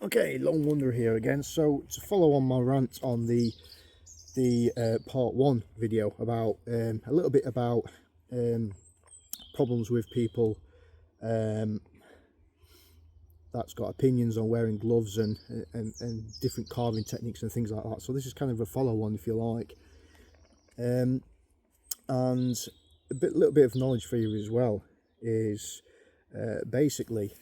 Okay, Lone Wanderer here again. So to follow on my rant on the part one video about a little bit about problems with people that's got opinions on wearing gloves and different carving techniques and things like that. So this is kind of a follow on, if you like, and little bit of knowledge for you as well is basically,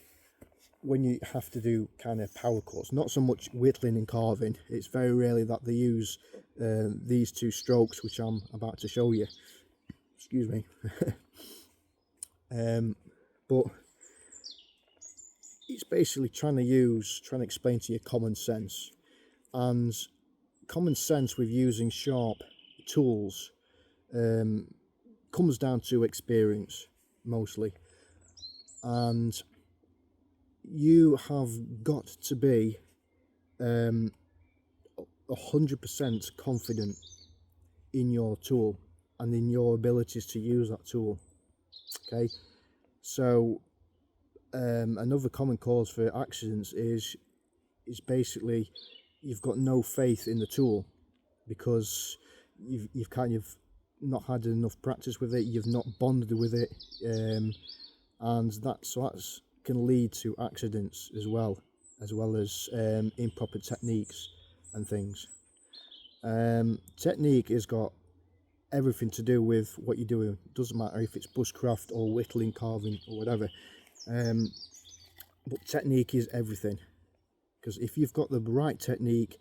when you have to do kind of power cuts, not so much whittling and carving, it's very rarely that they use these two strokes which I'm about to show you. Excuse me. But it's basically trying to explain to you common sense, and common sense with using sharp tools comes down to experience mostly, and you have got to be 100% confident in your tool and in your abilities to use that tool. Okay, so another common cause for accidents is basically you've got no faith in the tool because you've kind of not had enough practice with it, you've not bonded with it, and that's can lead to accidents as well as improper techniques and things. Technique has got everything to do with what you're doing. It doesn't matter if it's bushcraft or whittling, carving or whatever, but technique is everything, because if you've got the right technique,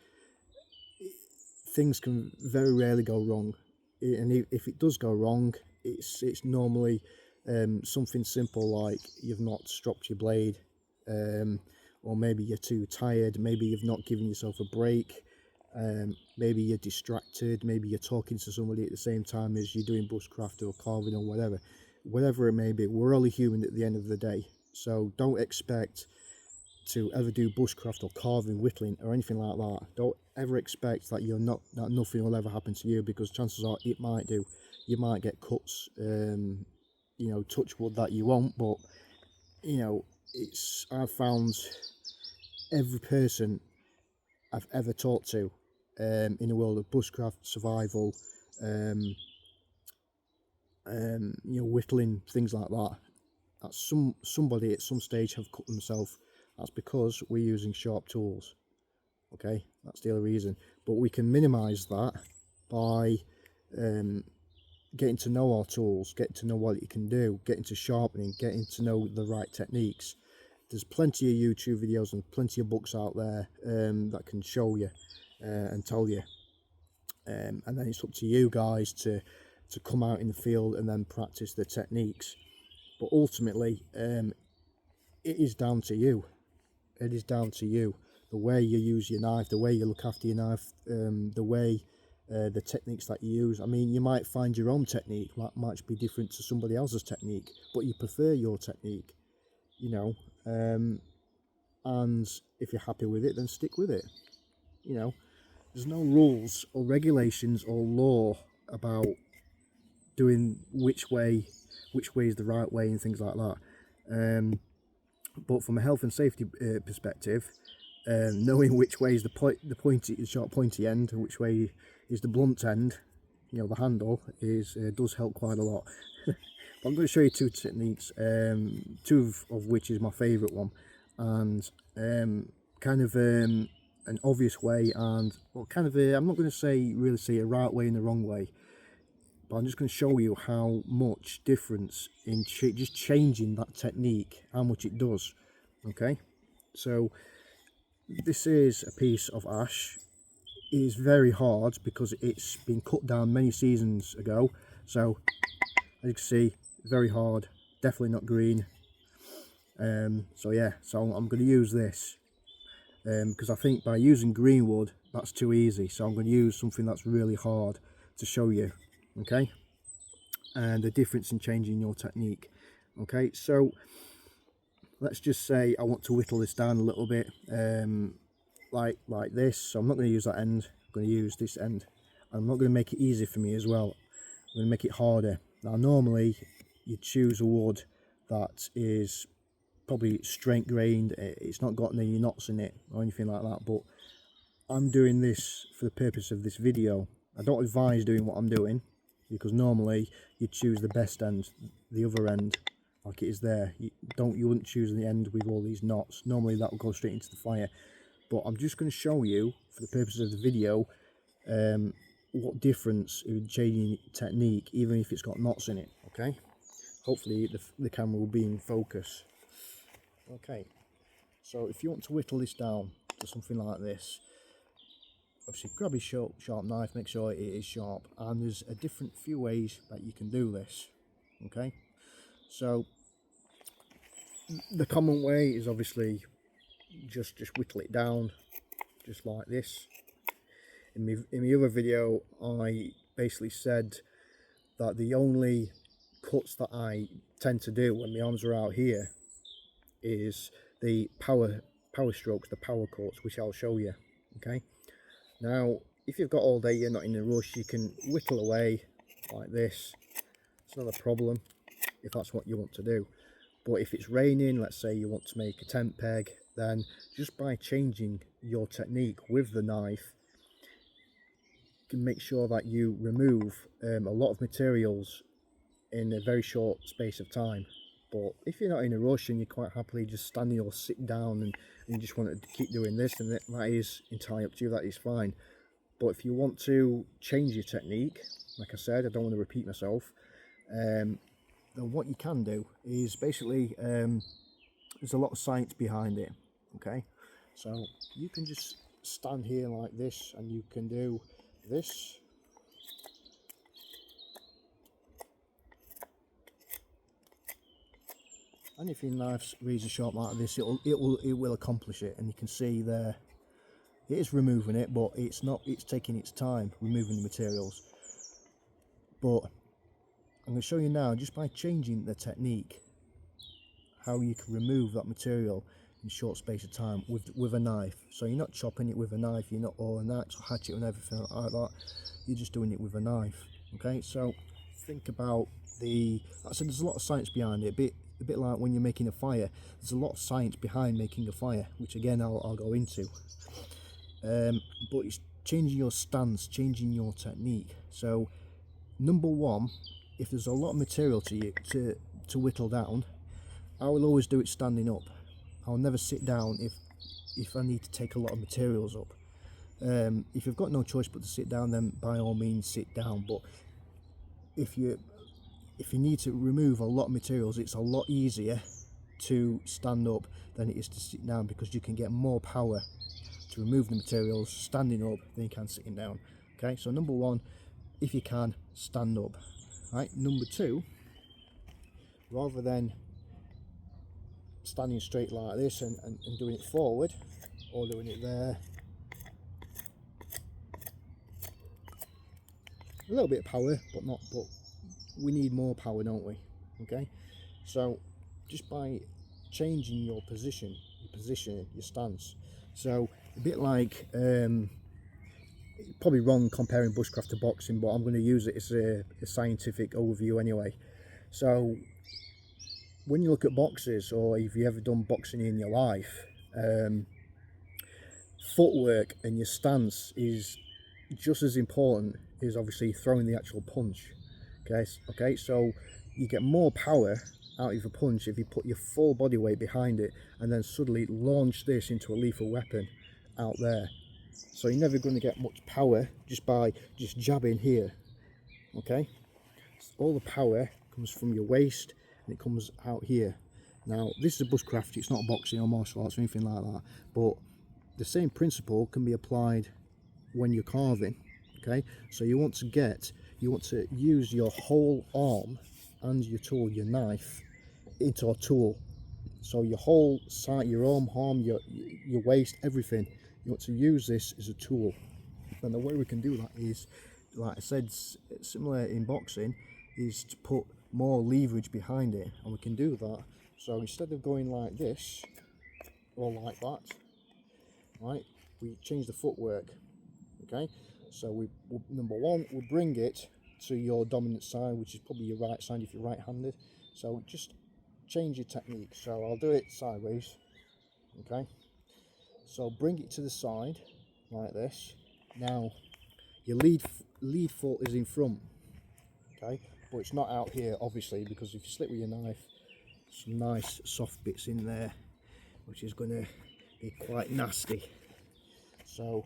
things can very rarely go wrong, and if it does go wrong, it's normally something simple like you've not stropped your blade, or maybe you're too tired, maybe you've not given yourself a break, maybe you're distracted, maybe you're talking to somebody at the same time as you're doing bushcraft or carving or whatever it may be. We're only human at the end of the day, so don't expect to ever do bushcraft or carving, whittling or anything like that. Don't ever expect that that nothing will ever happen to you, because chances are it might do. You might get cuts, you know, touch wood that you won't, but you know, I've found every person I've ever talked to in the world of bushcraft, survival, you know, whittling, things like that, that somebody at some stage have cut themselves. That's because we're using sharp tools. Okay, that's the other reason. But we can minimize that by getting to know our tools, getting to know what you can do, getting to sharpening, getting to know the right techniques. There's plenty of YouTube videos and plenty of books out there that can show you and tell you, and then it's up to you guys to come out in the field and then practice the techniques. But ultimately, it is down to you. It is down to you. The way you use your knife, the way you look after your knife, the way the techniques that you use. I mean, you might find your own technique might be different to somebody else's technique, but you prefer your technique, you know, and if you're happy with it, then stick with it. You know, there's no rules or regulations or law about doing which way is the right way and things like that. But from a health and safety perspective, knowing which way is the short pointy end and which way is the blunt end, you know, the handle, does help quite a lot. But I'm going to show you two techniques, two of which is my favourite one, and kind of an obvious way, and well, kind of I'm not going to really say a right way and a wrong way, but I'm just going to show you how much difference in just changing that technique, how much it does. Okay, so this is a piece of ash. It is very hard because it's been cut down many seasons ago, so as you can see, very hard, definitely not green. So yeah, so I'm going to use this because I think by using green wood that's too easy, so I'm going to use something that's really hard to show you. Okay, and the difference in changing your technique. Okay, so let's just say I want to whittle this down a little bit, like this. So I'm not going to use that end, I'm going to use this end. I'm not going to make it easy for me as well, I'm going to make it harder. Now normally you choose a wood that is probably straight grained, it's not got any knots in it or anything like that, but I'm doing this for the purpose of this video. I don't advise doing what I'm doing, because normally you choose the best end, the other end like it is there. You wouldn't choose the end with all these knots. Normally that will go straight into the fire. But I'm just going to show you, for the purpose of the video, what difference in changing technique, even if it's got knots in it. Okay, hopefully the camera will be in focus. Okay, so if you want to whittle this down to something like this, obviously grab a sharp knife, make sure it is sharp, and there's a different few ways that you can do this. Okay, so the common way is obviously just whittle it down just like this. In my other video I basically said that the only cuts that I tend to do when my arms are out here is the power strokes, the power cuts, which I'll show you. Okay, now if you've got all day, you're not in a rush, you can whittle away like this. It's not a problem if that's what you want to do. But if it's raining, let's say you want to make a tent peg, then just by changing your technique with the knife, you can make sure that you remove a lot of materials in a very short space of time. But if you're not in a rush and you're quite happily just standing or sitting down and you just want to keep doing this, then that is entirely up to you, that is fine. But if you want to change your technique, like I said, I don't want to repeat myself, then what you can do is basically, there's a lot of science behind it. Okay, so you can just stand here like this and you can do this. And if your knife's razor sharp like this, it will accomplish it. And you can see there, it is removing it, but it's taking its time removing the materials. But I'm going to show you now, just by changing the technique, how you can remove that material in a short space of time with a knife. So you're not chopping it with a knife, you're not, or an axe or hatchet and everything like that, you're just doing it with a knife. Okay, so think about there's a lot of science behind it, a bit like when you're making a fire. There's a lot of science behind making a fire, which again I'll go into. But it's changing your stance, changing your technique. So number one, if there's a lot of material to whittle down, I will always do it standing up. I'll never sit down if I need to take a lot of materials up. If you've got no choice but to sit down, then by all means sit down. But if you need to remove a lot of materials, it's a lot easier to stand up than it is to sit down, because you can get more power to remove the materials standing up than you can sitting down. Okay, so number one, if you can, stand up. Right, number two, rather than standing straight like this and doing it forward, or doing it there, a little bit of power, but we need more power, don't we? Okay, so just by changing your position, your stance. So a bit like, probably wrong comparing bushcraft to boxing, but I'm going to use it as a scientific overview anyway. So when you look at boxers, or if you've ever done boxing in your life, footwork and your stance is just as important as obviously throwing the actual punch. Okay, so you get more power out of a punch if you put your full body weight behind it and then suddenly launch this into a lethal weapon out there. So you're never going to get much power just by just jabbing here. Okay, all the power comes from your waist and it comes out here. Now this is a bushcraft, it's not boxing or martial arts or anything like that, but the same principle can be applied when you're carving. Okay, so you want to use your whole arm and your tool, your knife, into a tool. So your whole side, your arm, your waist, everything, you want to use this as a tool. And the way we can do that is, like I said, similar in boxing, is to put more leverage behind it, and we can do that. So instead of going like this or like that, right, we change the footwork. Okay, so number one, we'll bring it to your dominant side, which is probably your right side if you're right-handed. So just change your technique. So I'll do it sideways. Okay, so bring it to the side like this. Now your lead foot is in front, okay, but it's not out here obviously, because if you slip with your knife, some nice soft bits in there which is going to be quite nasty. So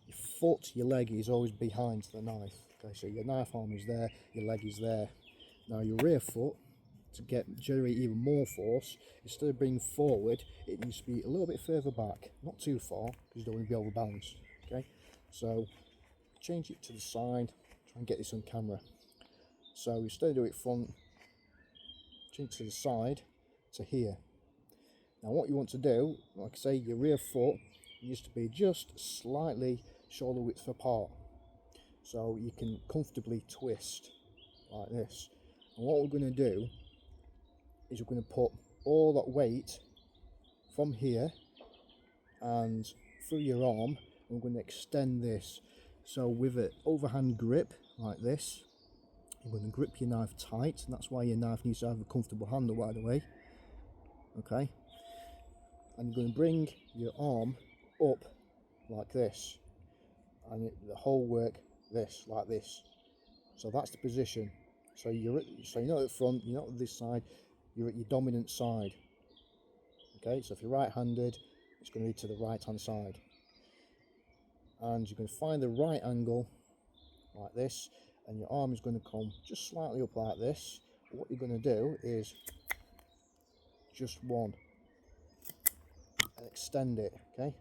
your foot, your leg is always behind the knife. Okay, so your knife arm is there, your leg is there. Now your rear foot, to generate even more force, instead of being forward, it needs to be a little bit further back, not too far, because you don't want to be overbalanced. Okay, so change it to the side, try and get this on camera. So instead of doing it front, change it to the side to here. Now what you want to do, like I say, your rear foot needs to be just slightly shoulder width apart, so you can comfortably twist like this. And what we're going to do is we're going to put all that weight from here and through your arm, and we're going to extend this. So with an overhand grip like this, you're going to grip your knife tight, and that's why your knife needs to have a comfortable handle, by the way. Okay, and you're going to bring your arm up like this, and the whole work this, like this. So that's the position. So you're not at the front, you're not at this side, you're at your dominant side. Okay, so if you're right-handed, it's going to be to the right-hand side, and you can find the right angle like this, and your arm is going to come just slightly up like this. What you're going to do is just one and extend it, okay?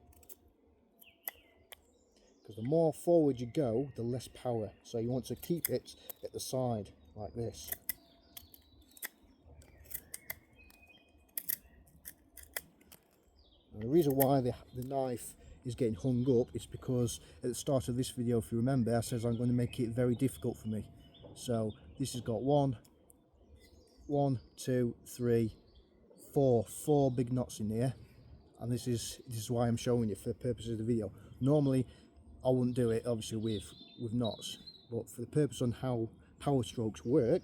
Because the more forward you go, the less power. So you want to keep it at the side like this. And the reason why the knife is getting hung up is because at the start of this video, if you remember, I says I'm going to make it very difficult for me. So this has got one, two, three, four big knots in here, and this is why I'm showing you for the purposes of the video. Normally I wouldn't do it obviously with knots, but for the purpose on how power strokes work,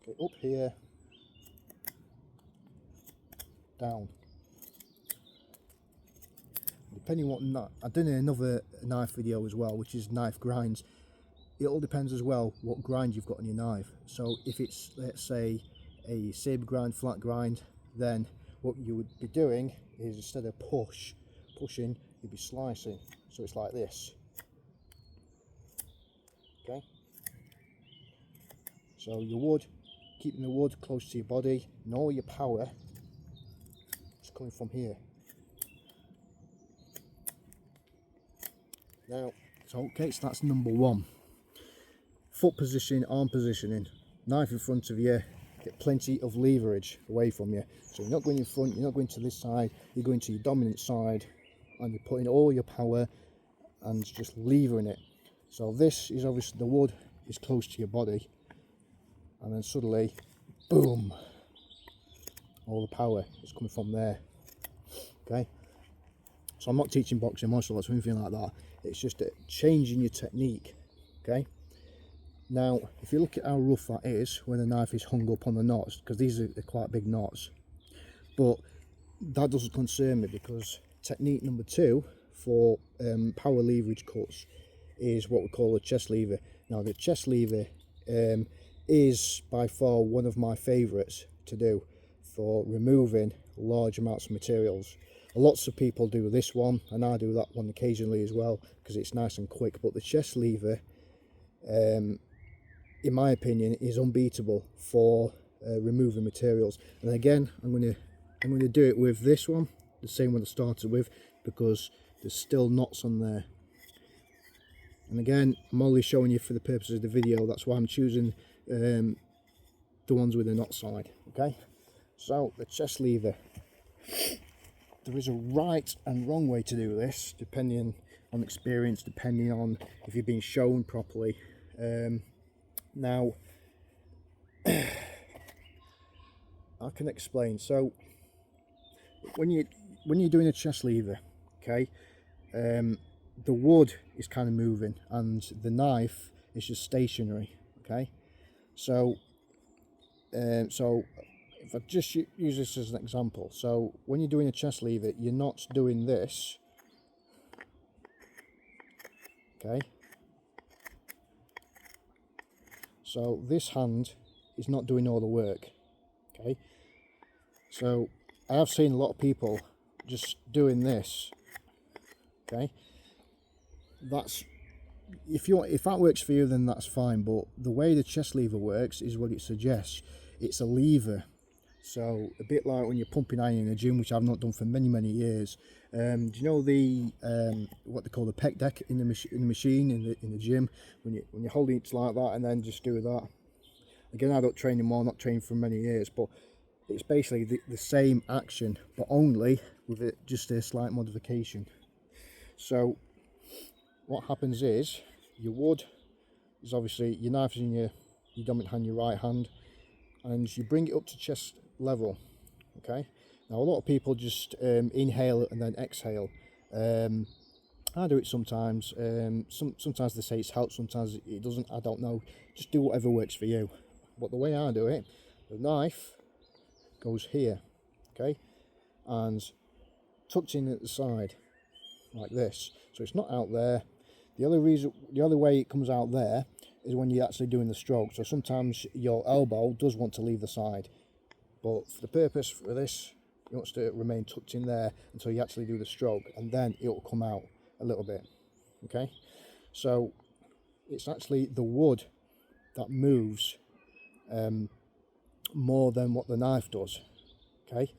okay, up here, down. Depending what knot, I've done another knife video as well, which is knife grinds. It all depends as well what grind you've got on your knife. So if it's, let's say, a saber grind, flat grind, then what you would be doing is, instead of pushing, you'd be slicing. So it's like this. Okay. So your wood, keeping the wood close to your body, and all your power is coming from here. Now, so okay, so that's number one. Foot position, arm positioning, knife in front of you, get plenty of leverage away from you. So you're not going in front, you're not going to this side, you're going to your dominant side, and you're putting all your power and just levering it. So this is obviously, the wood is close to your body, and then suddenly, boom, all the power is coming from there. Okay, so I'm not teaching boxing, martial arts or anything like that. It's just changing your technique. Okay, now if you look at how rough that is when the knife is hung up on the knots, because these are quite big knots, but that doesn't concern me, because technique number two for power leverage cuts is what we call a chest lever. Now the chest lever is by far one of my favourites to do for removing large amounts of materials. Lots of people do this one, and I do that one occasionally as well, because it's nice and quick. But the chest lever, in my opinion, is unbeatable for removing materials. And again, I'm going to do it with this one, the same one I started with, because there's still knots on there. And again, I'm only showing you for the purposes of the video. That's why I'm choosing the ones with the knot side. Okay, so the chest lever. There is a right and wrong way to do this, depending on experience, depending on if you've been shown properly. Now, I can explain. So, when you're doing a chest lever, okay, the wood is kind of moving, and the knife is just stationary. Okay, so So if I just use this as an example, so when you're doing a chest lever, you're not doing this, okay? So this hand is not doing all the work, okay? So I have seen a lot of people just doing this, okay? That's, if that works for you, then that's fine, but the way the chest lever works is what it suggests. It's a lever. So a bit like when you're pumping iron in a gym, which I've not done for many years. Do you know the what they call the pec deck in the machine in the gym, when you're holding it like that and then just do that? Again, I don't train anymore, not trained for many years, but it's basically the same action, but only with just a slight modification. So what happens is your wood is obviously, your knife is in your dominant hand, your right hand, and you bring it up to chest level, okay? Now a lot of people just inhale and then exhale. I do it sometimes. Sometimes they say it's helped, sometimes it doesn't. I don't know. Just do whatever works for you. But the way I do it, the knife goes here, okay, and tucked in at the side like this, so it's not out there. The other way it comes out there is when you're actually doing the stroke. So sometimes your elbow does want to leave the side, but for the purpose for this, it wants to remain tucked in there until you actually do the stroke, and then it will come out a little bit, okay? So it's actually the wood that moves more than what the knife does, okay?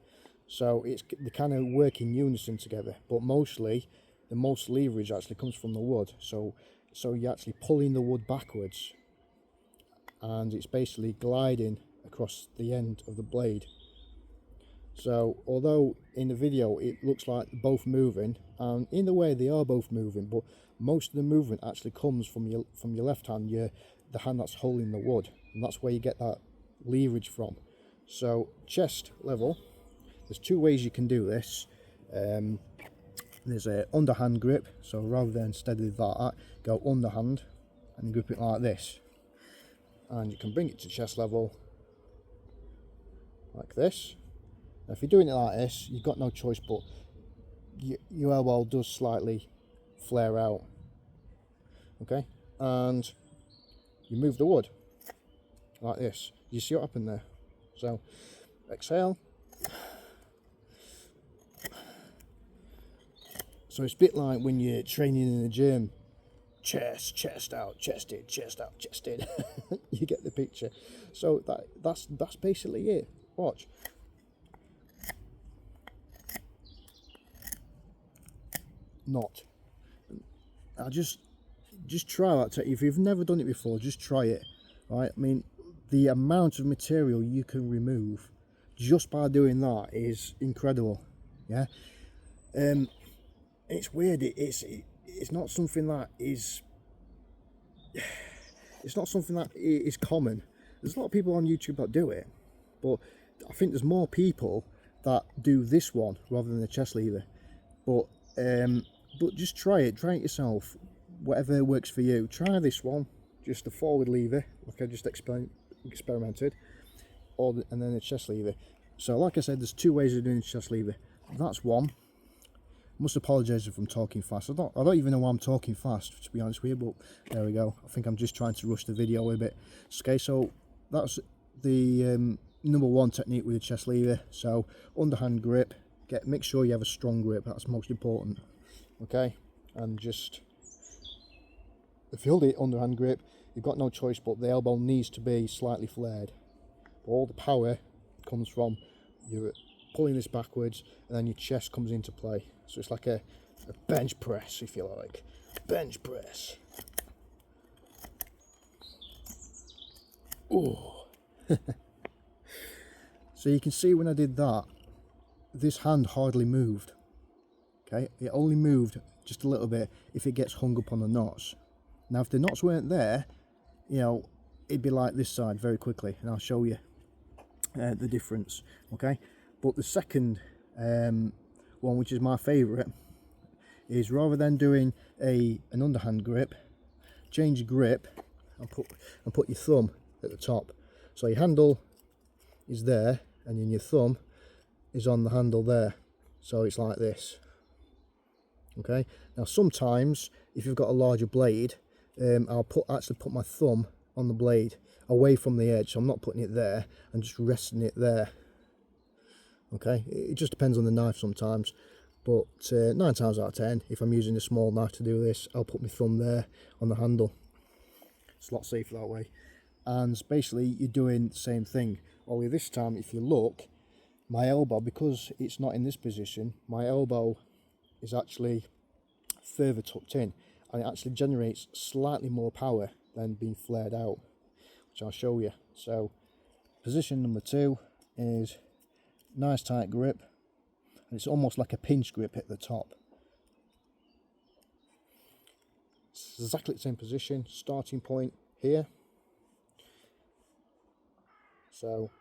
So they kind of work in unison together, but mostly the most leverage actually comes from the wood. So you're actually pulling the wood backwards, and it's basically gliding across the end of the blade. So although in the video it looks like they're both moving, and in a way they are both moving, but most of the movement actually comes from your left hand, the hand that's holding the wood, and that's where you get that leverage from. So chest level, there's two ways you can do this. There's a underhand grip, so rather than steady that, go underhand and grip it like this, and you can bring it to chest level like this. Now if you're doing it like this, you've got no choice, but your elbow does slightly flare out, okay? And you move the wood like this. You see what happened there? So exhale. So it's a bit like when you're training in the gym, chest out, chest in, chest out, chest in. You get the picture. So that's basically it. Watch. Not. I just try that. If you've never done it before, just try it. Right? I mean, the amount of material you can remove just by doing that is incredible. Yeah. It's weird. It's not something that is. It's not something that is common. There's a lot of people on YouTube that do it, but I think there's more people that do this one rather than the chest lever. But just try it yourself. Whatever works for you. Try this one, just a forward lever, like I just experimented, and then a chest lever. So like I said, there's two ways of doing a chest lever. That's one. I must apologise if I'm talking fast. I don't even know why I'm talking fast, to be honest with you, but there we go. I think I'm just trying to rush the video a bit. Okay, so that's the number one technique with the chest lever. So underhand grip, make sure you have a strong grip. That's most important. Okay, and just if you hold it underhand grip, you've got no choice, but the elbow needs to be slightly flared. But all the power comes from you pulling this backwards, and then your chest comes into play. So it's like a bench press, if you like. Bench press. Oh. So you can see when I did that, this hand hardly moved. Okay, it only moved just a little bit if it gets hung up on the knots. Now if the knots weren't there, you know, it'd be like this side very quickly, and I'll show you the difference. Okay, but the second one, which is my favourite, is rather than doing an underhand grip, change your grip and put your thumb at the top. So your handle is there, and then your thumb is on the handle there. So it's like this. Okay, now sometimes if you've got a larger blade, I'll actually put my thumb on the blade away from the edge, so I'm not putting it there, and just resting it there. Okay, it just depends on the knife sometimes, but 9 times out of 10, if I'm using a small knife to do this, I'll put my thumb there on the handle. It's a lot safer that way. And basically you're doing the same thing, only this time if you look, my elbow, because it's not in this position, my elbow is actually further tucked in, and it actually generates slightly more power than being flared out, which I'll show you. So position number 2 is nice tight grip, and it's almost like a pinch grip at the top. It's exactly the same position, starting point here. So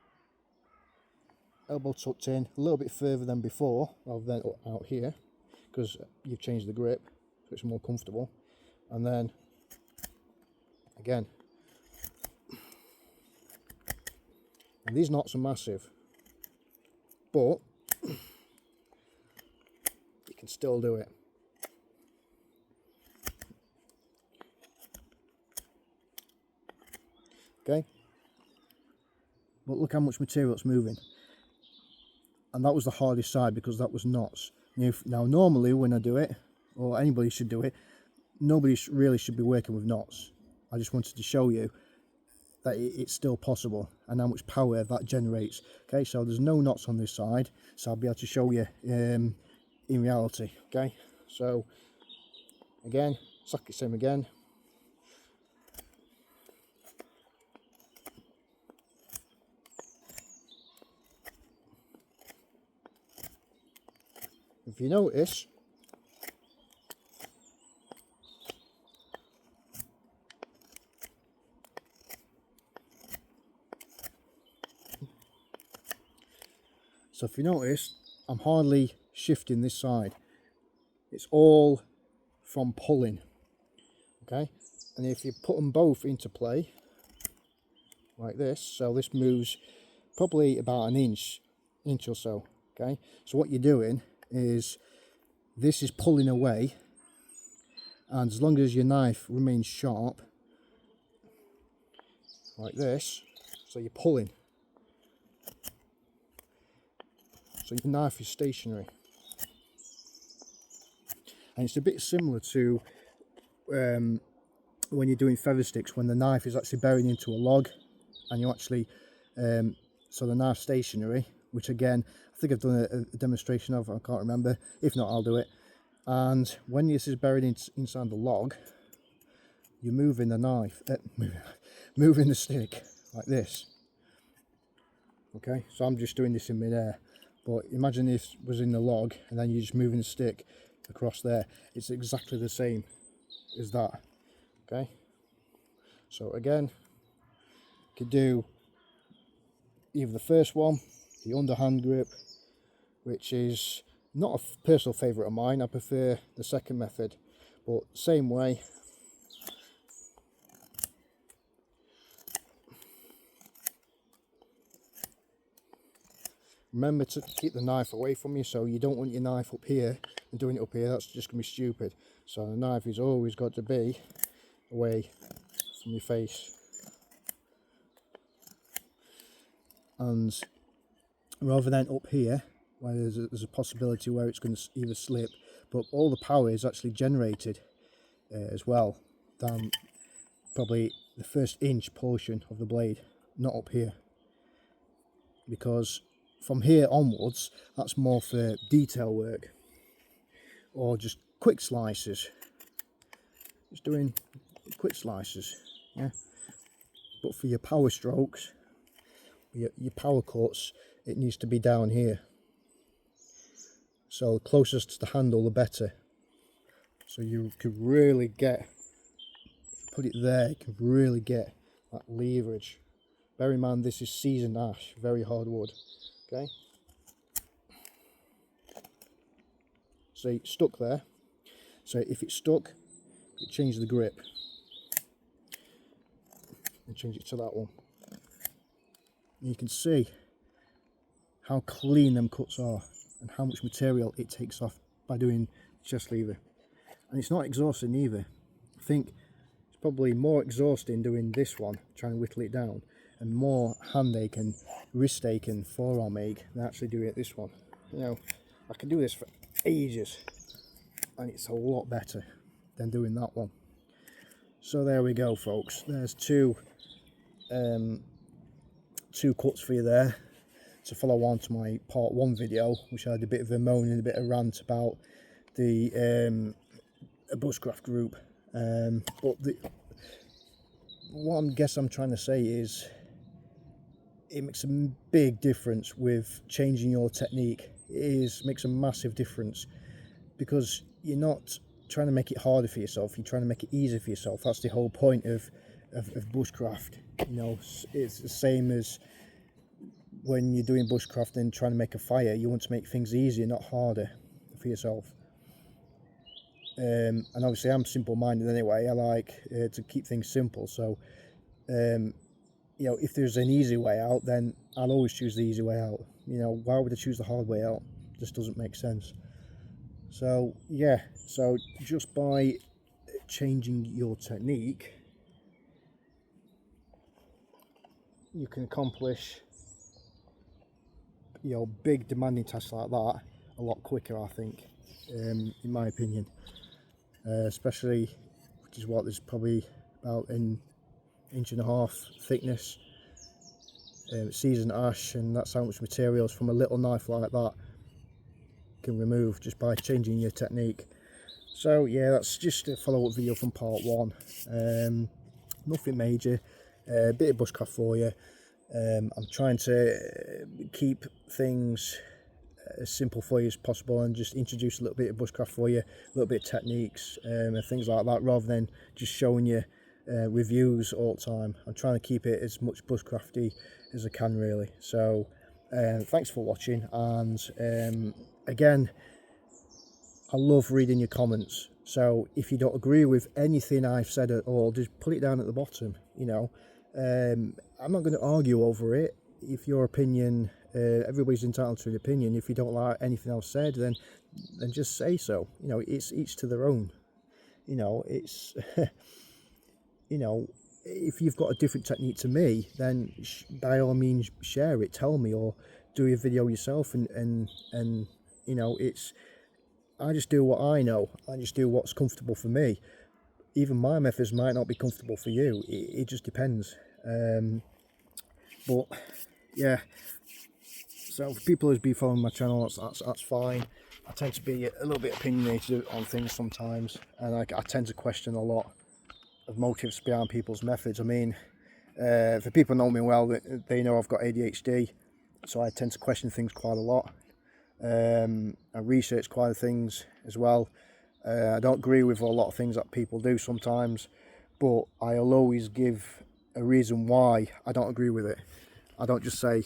elbow tucked in a little bit further than before, rather than out here, because you've changed the grip so it's more comfortable. And then again, and these knots are massive, but you can still do it. Okay, but look how much material it's moving, and that was the hardest side because that was knots. Now normally when I do it, or anybody should do it, nobody really should be working with knots. I just wanted to show you that it's still possible and how much power that generates. Okay, so there's no knots on this side, so I'll be able to show you in reality. Okay, so again, exactly the same again. If you notice, I'm hardly shifting this side. It's all from pulling. Okay, and if you put them both into play like this, so this moves probably about an inch or so. Okay, so what you're doing is this is pulling away, and as long as your knife remains sharp like this, so you're pulling, so your knife is stationary. And it's a bit similar to when you're doing feather sticks, when the knife is actually buried into a log and you actually so the knife's stationary, which again I think I've done a demonstration of, I can't remember, if not I'll do it. And when this is buried inside the log, you're moving the knife, moving the stick like this. Okay, so I'm just doing this in midair, but imagine this was in the log and then you're just moving the stick across there. It's exactly the same as that. Okay, so again, you could do either the first one, the underhand grip, which is not a personal favourite of mine. I prefer the second method, but same way. Remember to keep the knife away from you, so you don't want your knife up here and doing it up here. That's just going to be stupid. So the knife is always got to be away from your face. And rather than up here, where there's a possibility where it's going to either slip, but all the power is actually generated as well down probably the first inch portion of the blade, not up here, because from here onwards that's more for detail work or just quick slices, just doing quick slices, yeah. But for your power strokes, your power cuts, it needs to be down here, so closest to the handle the better, so you could really get, if you put it there, you can really get that leverage. Bear in mind this is seasoned ash, very hard wood. Okay, so it's stuck there, so if it's stuck, you change the grip and change it to that one. And you can see how clean them cuts are and how much material it takes off by doing chest lever. And it's not exhausting either. I think it's probably more exhausting doing this one, trying to whittle it down, and more hand ache and wrist ache and forearm ache than actually doing it this one. You know, I can do this for ages and it's a lot better than doing that one. So there we go, folks. There's two cuts for you there to follow on to my part 1 video, which I had a bit of a moan and a bit of rant about the bushcraft group. But what I'm trying to say is it makes a big difference with changing your technique. Makes a massive difference, because you're not trying to make it harder for yourself, you're trying to make it easier for yourself. That's the whole point of bushcraft. You know, it's the same as when you're doing bushcraft and trying to make a fire. You want to make things easier, not harder for yourself. And obviously I'm simple-minded anyway. I like to keep things simple, so you know, if there's an easy way out, then I'll always choose the easy way out. You know, why would I choose the hard way out? It just doesn't make sense. So yeah, so just by changing your technique, you can accomplish, you know, big demanding tasks like that a lot quicker, I think, in my opinion. Especially, which is what there's probably about an 1.5 inch thickness, seasoned ash, and that's how much materials from a little knife like that can remove just by changing your technique. So yeah, that's just a follow-up video from part 1. Nothing major, a bit of bushcraft for you. I'm trying to keep things as simple for you as possible and just introduce a little bit of bushcraft for you, a little bit of techniques and things like that, rather than just showing you reviews all the time. I'm trying to keep it as much bushcrafty as I can, really. So thanks for watching, and again, I love reading your comments. So if you don't agree with anything I've said at all, just put it down at the bottom. You know, I'm not going to argue over it. If your opinion, everybody's entitled to an opinion. If you don't like anything else said, then just say so. You know, it's each to their own. You know, it's you know, if you've got a different technique to me, then by all means share it, tell me, or do a video yourself. And you know, I just do what I know. I just do what's comfortable for me. Even my methods might not be comfortable for you. It just depends. But yeah, so for people who's been following my channel, that's fine. I tend to be a little bit opinionated on things sometimes, and I tend to question a lot of motives behind people's methods. I mean, for people who know me well, they know I've got ADHD, so I tend to question things quite a lot. I research quite a things as well. I don't agree with a lot of things that people do sometimes, but I'll always give a reason why I don't agree with it. I don't just say,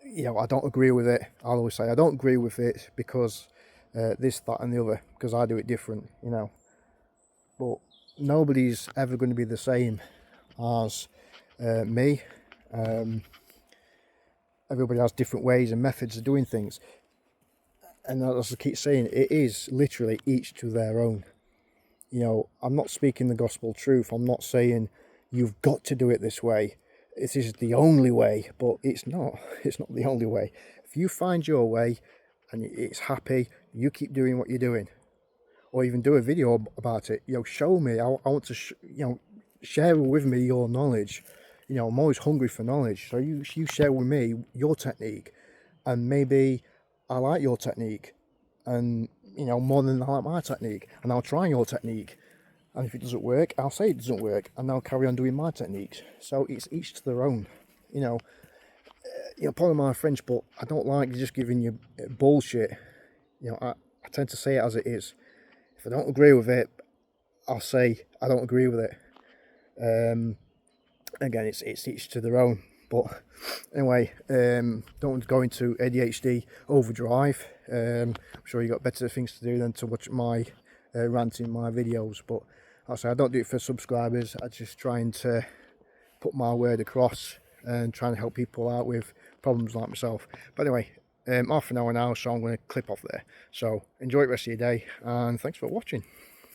you know, I don't agree with it. I'll always say I don't agree with it because this, that and the other, because I do it different, you know. But nobody's ever going to be the same as me. Everybody has different ways and methods of doing things, and as I keep saying, it is literally each to their own. You know, I'm not speaking the gospel truth. I'm not saying you've got to do it this way, this is the only way, but it's not the only way. If you find your way and it's happy, you keep doing what you're doing, or even do a video about it. You know, show me. I want to you know, share with me your knowledge. You know, I'm always hungry for knowledge, so you share with me your technique, and maybe I like your technique, and you know, more than I like my technique, and I'll try your technique, and if it doesn't work, I'll say it doesn't work, and I'll carry on doing my techniques. So it's each to their own. You know, pardon my French, but I don't like just giving you bullshit. You know, I tend to say it as it is. If I don't agree with it, I'll say I don't agree with it. Again, it's each to their own. But anyway, don't go into ADHD overdrive. I'm sure you got better things to do than to watch my ranting my videos. But like I say, I don't do it for subscribers. I'm just trying to put my word across and trying to help people out with problems like myself. But anyway, half an hour now, so I'm going to clip off there. So enjoy the rest of your day, and thanks for watching.